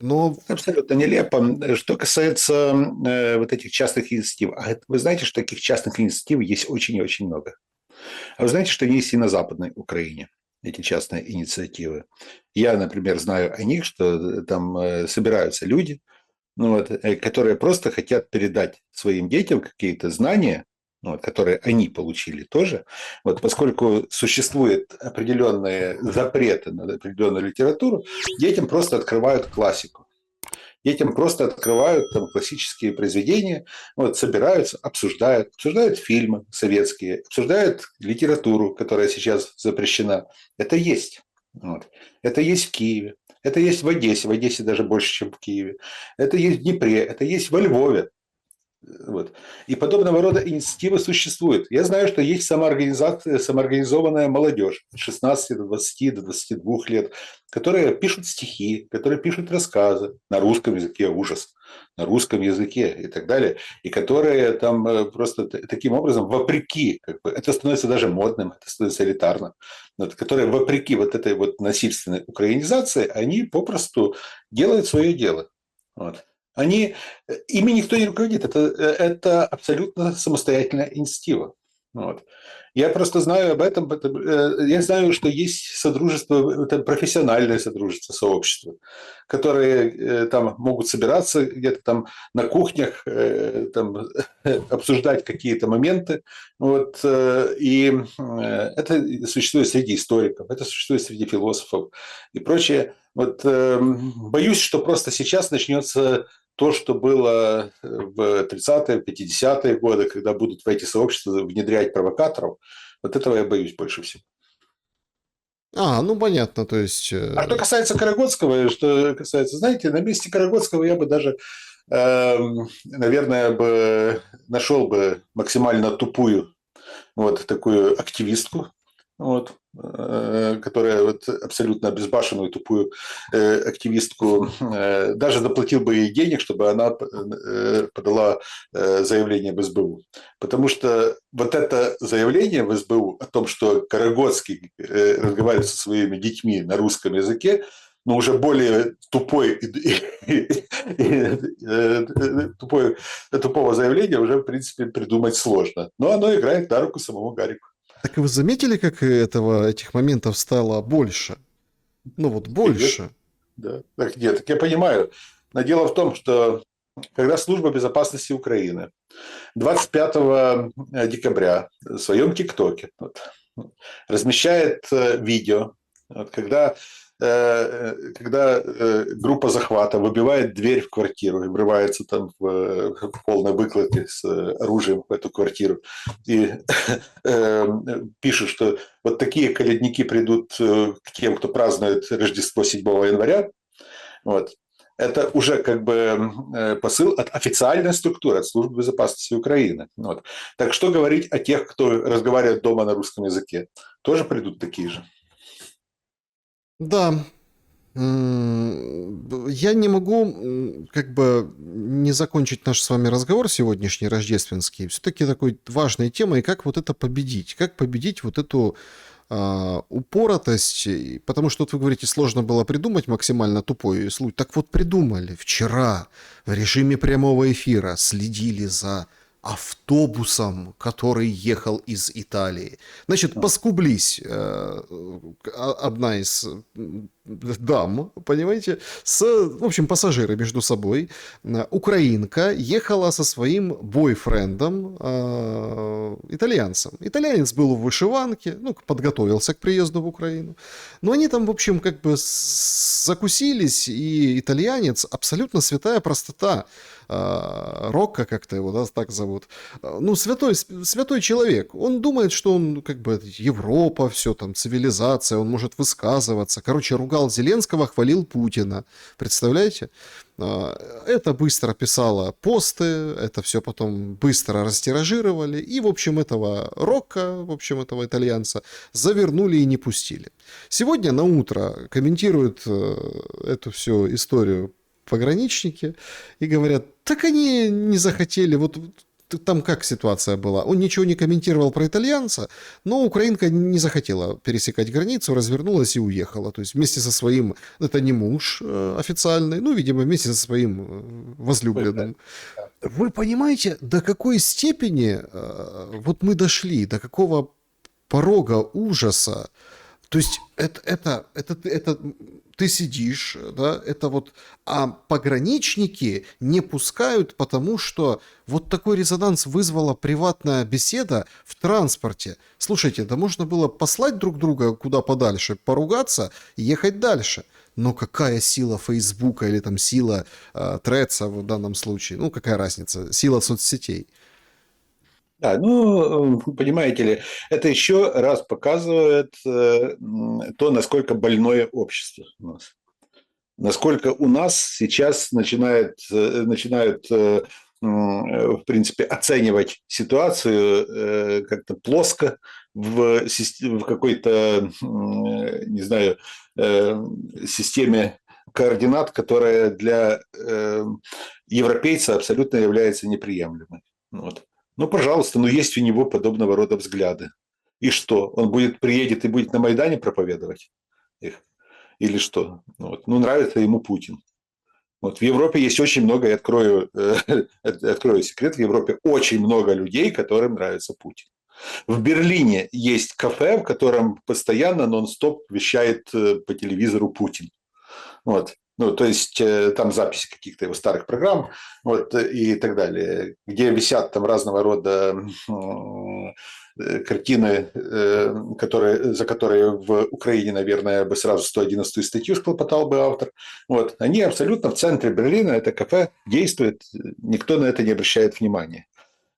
но Абсолютно нелепо. Что касается вот этих частных инициатив, вы знаете, что таких частных инициатив есть очень и очень много. А вы знаете, что они есть и на Западной Украине, эти частные инициативы. Я, например, знаю о них, что там собираются люди, ну, вот, которые просто хотят передать своим детям какие-то знания, ну, вот, которые они получили тоже, вот, поскольку существуют определенные запреты на определенную литературу, детям просто открывают классику. Детям просто открывают там классические произведения, вот, собираются, обсуждают фильмы советские, обсуждают литературу, которая сейчас запрещена. Это есть. Вот. Это есть в Киеве, это есть в Одессе даже больше, чем в Киеве. Это есть в Днепре, это есть во Львове. Вот. И подобного рода инициативы существуют. Я знаю, что есть самоорганизованная молодежь от 16 до 20, до 22 лет, которые пишут стихи, которые пишут рассказы на русском языке, ужас, на русском языке и так далее, и которые там просто таким образом, вопреки, как бы, это становится даже модным, это становится элитарным, вот, которые вопреки вот этой вот насильственной украинизации, они попросту делают свое дело. Вот. Они, ими никто не руководит, это абсолютно самостоятельная инициатива. Вот. Я просто знаю об этом, я знаю, что есть содружество, это профессиональное содружество, сообщество, которые там могут собираться где-то там на кухнях, там, обсуждать какие-то моменты. Вот, и это существует среди историков, это существует среди философов и прочее. Вот, боюсь, что просто сейчас начнется то, что было в 30-е, 50-е годы, когда будут в эти сообщества внедрять провокаторов, вот этого я боюсь больше всего. ну понятно, то есть... А что касается Карагодского, что касается, знаете, на месте Карагодского я бы даже, наверное, бы нашел бы максимально тупую вот такую активистку, вот, которая вот абсолютно безбашенную тупую активистку, даже заплатил бы ей денег, чтобы она подала заявление в СБУ. Потому что вот это заявление в СБУ о том, что Карагодский разговаривает со своими детьми на русском языке, но уже более тупого заявления уже, в принципе, придумать сложно. Но оно играет на руку самому Гарику. Так вы заметили, как этих моментов стало больше? Ну вот больше. Да. Так нет, так я понимаю. Но дело в том, что когда Служба безопасности Украины 25 декабря в своем ТикТоке размещает видео, когда группа захвата выбивает дверь в квартиру и врывается там в полной выкладке с оружием в эту квартиру и пишет, что вот такие колядники придут к тем, кто празднует Рождество 7 января, вот. Это уже как бы посыл от официальной структуры, от Службы безопасности Украины. Вот. Так что говорить о тех, кто разговаривает дома на русском языке? Тоже придут такие же. Да. Я не могу как бы не закончить наш с вами разговор сегодняшний, рождественский. Все-таки такой важной темой, как вот это победить. Как победить вот эту упоротость, потому что вот вы говорите, сложно было придумать максимально тупой случай. Так вот придумали. Вчера в режиме прямого эфира следили за автобусом, который ехал из Италии. Значит, поскублись одна из дам, понимаете, в общем, пассажиры между собой. Украинка ехала со своим бойфрендом, итальянцем. Итальянец был в вышиванке, ну, подготовился к приезду в Украину. Но они там, в общем, как бы закусились, и итальянец, абсолютно святая простота, Рокко как-то его, да, так зовут. Ну, святой человек. Он думает, что он как бы Европа, все там, цивилизация, он может высказываться. Короче, ругал уважал Зеленского, хвалил Путина. Представляете? Это быстро писало посты, это все потом быстро растиражировали, и, в общем, этого Рокко, в общем, этого итальянца, завернули и не пустили. Сегодня на утро комментируют эту всю историю пограничники и говорят, так они не захотели, вот там как ситуация была? Он ничего не комментировал про итальянца, но украинка не захотела пересекать границу, развернулась и уехала. То есть вместе со своим, это не муж официальный, ну, видимо, вместе со своим возлюбленным. Вы понимаете, до какой степени вот мы дошли, до какого порога ужаса? То есть это ты сидишь, да, это вот, а пограничники не пускают, потому что вот такой резонанс вызвала приватная беседа в транспорте. Слушайте, да можно было послать друг друга куда подальше, поругаться и ехать дальше. Но какая сила Фейсбука или там сила Тредса в данном случае? Ну, какая разница? Сила соцсетей. Да, ну, понимаете ли, это еще раз показывает то, насколько больное общество у нас. Насколько у нас сейчас начинают, в принципе, оценивать ситуацию как-то плоско в какой-то, не знаю, системе координат, которая для европейца абсолютно является неприемлемой. Вот. Ну, пожалуйста, но есть у него подобного рода взгляды. И что? Он приедет и будет на Майдане проповедовать их? Или что? Вот. Ну, нравится ему Путин. Вот. В Европе есть очень много, я открою секрет, в Европе очень много людей, которым нравится Путин. В Берлине есть кафе, в котором постоянно нон-стоп вещает по телевизору Путин. Вот. Ну, то есть там записи каких-то его старых программ, вот, и так далее, где висят там разного рода картины, за которые в Украине, наверное, бы сразу 111-ю статью схлопотал бы автор. Вот. Они абсолютно в центре Берлина, это кафе действует, никто на это не обращает внимания.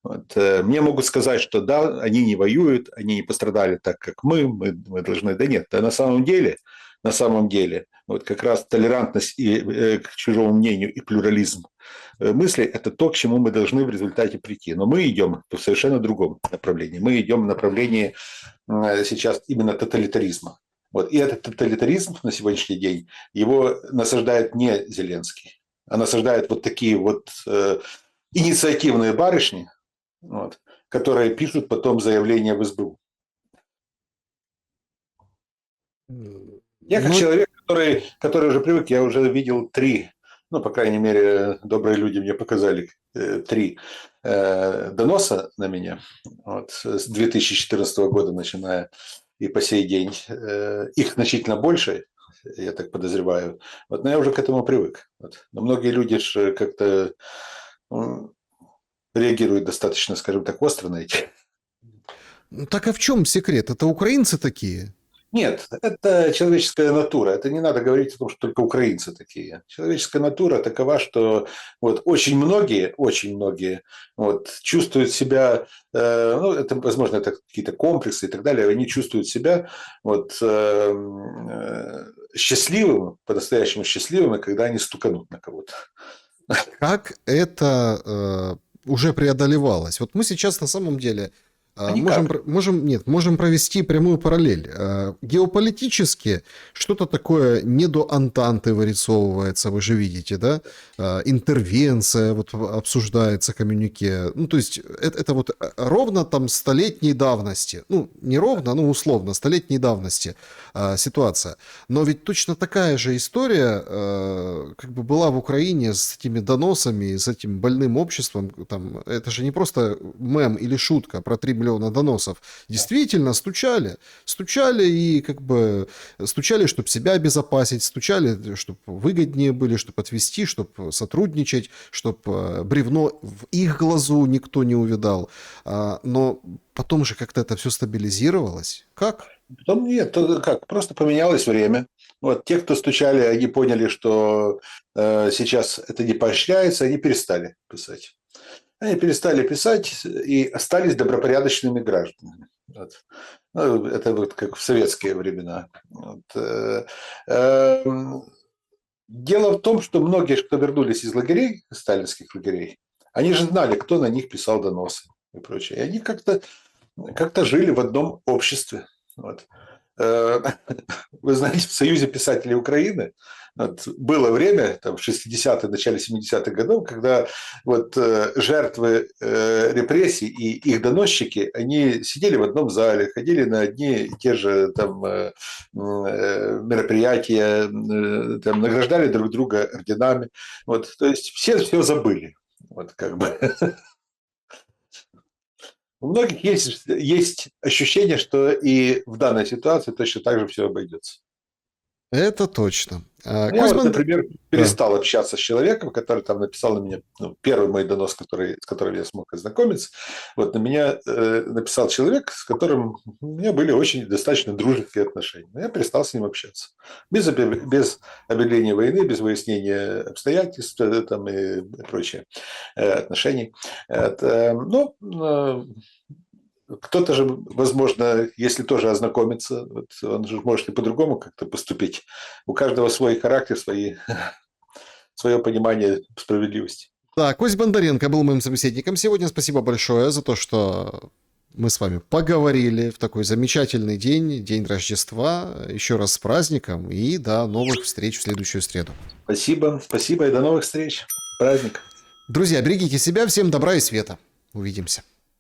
Вот. Мне могут сказать, что да, они не воюют, они не пострадали так, как мы должны. Да нет, да на самом деле, вот как раз толерантность к чужому мнению и плюрализм мыслей – это то, к чему мы должны в результате прийти. Но мы идем в совершенно другом направлении. Мы идем в направлении сейчас именно тоталитаризма. Вот. И этот тоталитаризм на сегодняшний день, его насаждает не Зеленский, а насаждают вот такие вот инициативные барышни, вот, которые пишут потом заявление в СБУ. Я как Но человек, который уже привык, я уже видел 3, ну, по крайней мере, добрые люди мне показали 3 доноса на меня вот, с 2014 года начиная и по сей день. Их значительно больше, я так подозреваю. Вот, но я уже к этому привык. Вот. Но многие люди же как-то реагируют достаточно, скажем так, остро на эти. так а в чем секрет? Это украинцы такие? Нет, это человеческая натура. Это не надо говорить о том, что только украинцы такие. Человеческая натура такова, что вот очень многие вот, чувствуют себя, ну, это, возможно, это какие-то комплексы и так далее, они чувствуют себя вот, счастливыми, по-настоящему счастливыми, когда они стуканут на кого-то. Как это уже преодолевалось? Вот мы сейчас на самом деле А никак. можем провести прямую параллель. Геополитически что-то такое не до Антанты вырисовывается, вы же видите, да? Интервенция вот обсуждается, коммюнике. Ну, то есть это вот ровно там столетней давности. Ну, не ровно, ну, условно, столетней давности ситуация. Но ведь точно такая же история как бы была в Украине с этими доносами, с этим больным обществом. Там, это же не просто мем или шутка про 3 миллиона доносов. Действительно, стучали и как бы стучали, чтобы себя обезопасить, стучали, чтобы выгоднее были, чтобы отвести, чтобы сотрудничать, чтобы бревно в их глазу никто не увидал. Но потом же как-то это все стабилизировалось. Как? Потом нет, как, просто поменялось время. Вот те, кто стучали, они поняли, что сейчас это не поощряется, они перестали писать. Они перестали писать и остались добропорядочными гражданами. Вот. Ну, это вот как в советские времена. Вот, дело в том, что многие, кто вернулись из лагерей, сталинских лагерей, они же знали, кто на них писал доносы и прочее. И они как-то жили в одном обществе. Вот. Вы знаете, в Союзе писателей Украины вот, было время, там, в 60-е, начале 70-х годов, когда вот, жертвы репрессий и их доносчики, они сидели в одном зале, ходили на одни и те же там, мероприятия, там, награждали друг друга орденами. Вот, то есть все забыли. Вот, как бы. У многих есть ощущение, что и в данной ситуации точно так же все обойдется. Это точно. Я вот, Кузьман... например, Да. перестал общаться с человеком, который там написал на меня, ну, первый мой донос, с которым я смог ознакомиться. Вот на меня написал человек, с которым у меня были очень достаточно дружеские отношения. Но я перестал с ним общаться. Без объявления войны, без выяснения обстоятельств там, и прочее отношений. Ну, кто-то же, возможно, если тоже ознакомится, вот он же может и по-другому как-то поступить. У каждого свой характер, свое понимание справедливости. Да, Кость Бондаренко был моим собеседником сегодня. Спасибо большое за то, что мы с вами поговорили в такой замечательный день, день Рождества. Еще раз с праздником и до новых встреч в следующую среду. Спасибо и до новых встреч. Праздник. Друзья, берегите себя, всем добра и света. Увидимся.